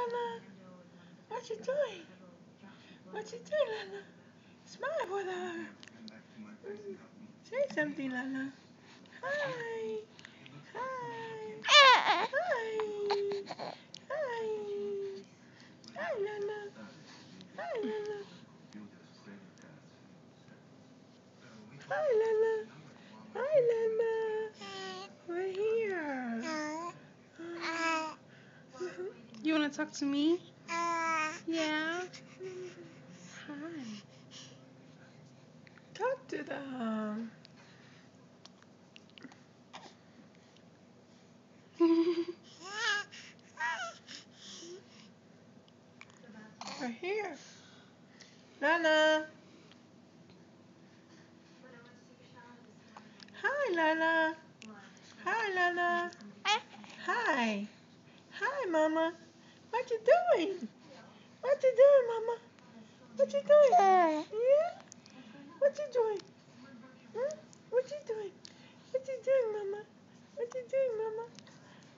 Lana. What you doing? What you doing, Lana? Smile for her. Say something, Lana. Hi. Hi. Hi. Hi. Hi, Lana. Hi, Lana. Hi, Lana. Hi, Lana. We're here. You want to talk to me? Yeah. Hi. Talk to them. We're here. Lana. Hi, Lana. Hi, Lana. Hi. Hi, Mama. What you doing? What you doing, Mama? What you doing? Yeah? What you doing? Huh? What you doing? What you doing, Mama? What you doing, Mama?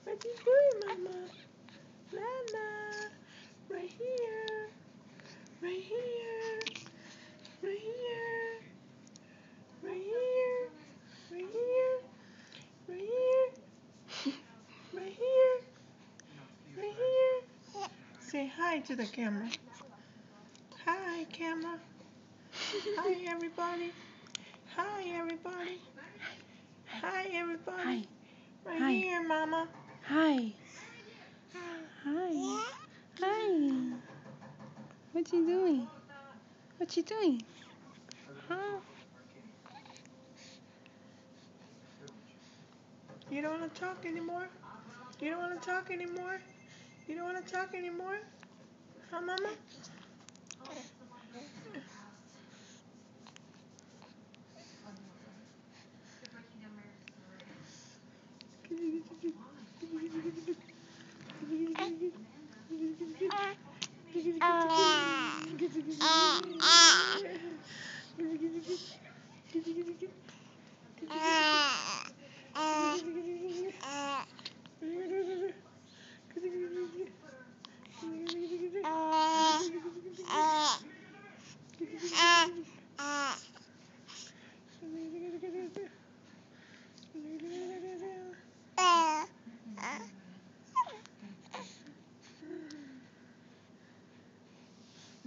What you doing, Mama? Lana. Right here. Right here. Right here. Right here. Right here. Right here. Right here. Right here. Say hi to the camera. Hi, camera. Hi, everybody. Hi, everybody. Hi, everybody. Hi. Right Hi. here, Mama. Hi. Hi. Hi. What you doing? What you doing? Huh? You don't want to talk anymore? You don't want to talk anymore? You don't want to talk anymore? Huh, Mama?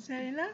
Zaina?